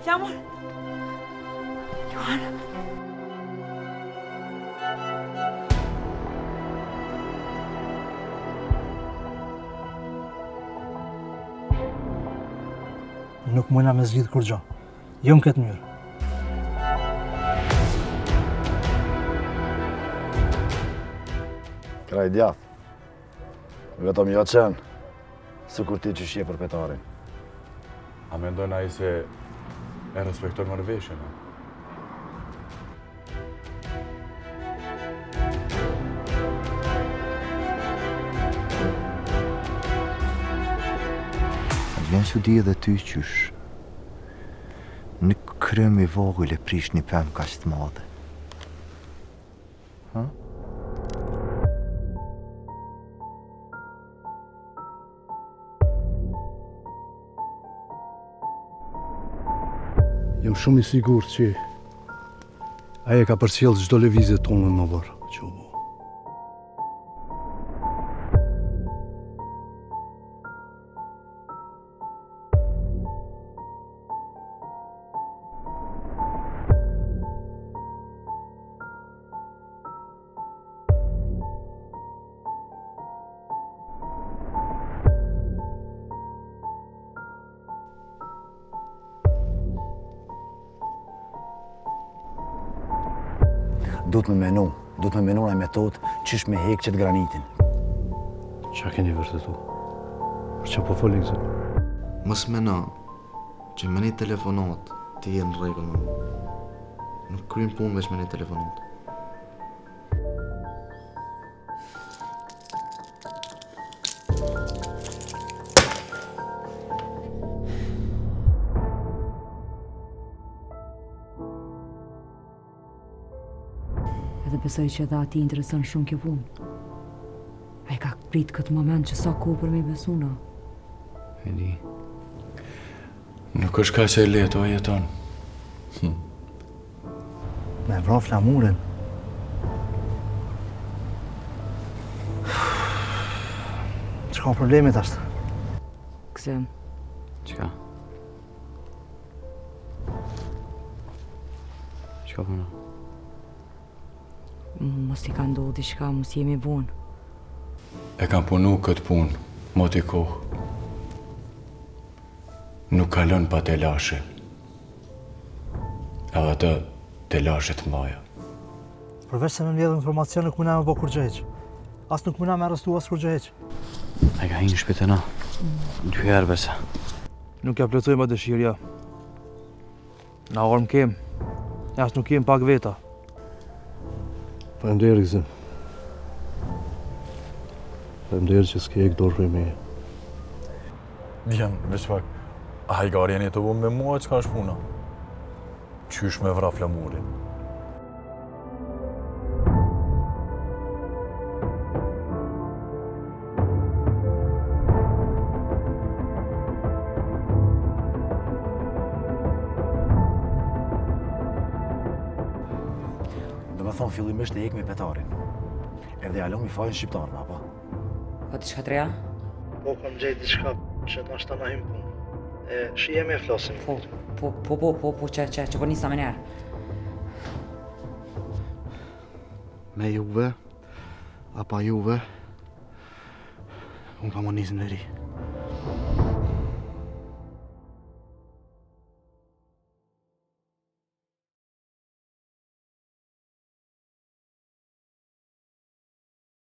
Flamur! Johan! Nuk mujna me zgjidh kur gjo. Jo në këtë mënyrë. Kraj djath. Vetëm jo qenë, se kur ti që shje për petarin. A mendon ai se e respekton marrëveshjen? Vjen që di edhe ty qysh. Në krem I vogël e prish një pemë kaq të madhe. Ha? Jam shumë I sigurt që aje ka përcjell çdo lëvizje tonë më vorë, që u bo. Duhet me menu në metodë qysh me hek qëtë granitin. Qa keni vërtetu? Për që po folin këtë? Mos meno që me një telefonat ti je në rregull më. Nuk krym punë veç me një telefonat. Edhe besoj që edhe ati intereson shumë kjo punë. A I ka prit këtë moment që sa kohë për me besuna. E di. Nuk është ka që e leto a jeton. Me vro flamurin. Që ka problemit ashtë? Kësem. Qka? Qka përna? Mos I ka ndodhë diçka, mos jemi vonë. E kam punu këtë punë, moti kohë. Nuk kalon pa telashe. Edhe atë telashe të mbaja. Përveç se me mbjedh informacion nuk muna me bo kur gjë heq. As nuk muna me arrestu as kur gjë heq. E ka hinë shpite na. 2 herë besa. Nuk ja plotoj ma dëshirja. Na orëm kem. As nuk kem pak veta. Faleminderit Gzim. Faleminderit që s'ke e dorë për me. Vjen, veç pak. A hajgari jeni të bumë me mua, qka është puna? Qysh me vra flamurin? Do me thonë fillimisht e ik me petarin. Edhe alo mi fajnë shqiptarën, apo? Ka diçka të reja? Po, kam gjejt diçka që ta shta na him punë. E shijem e flosim. Që po nisa me njerë. Me juve, apo juve, unë pa më nisim dhe ri.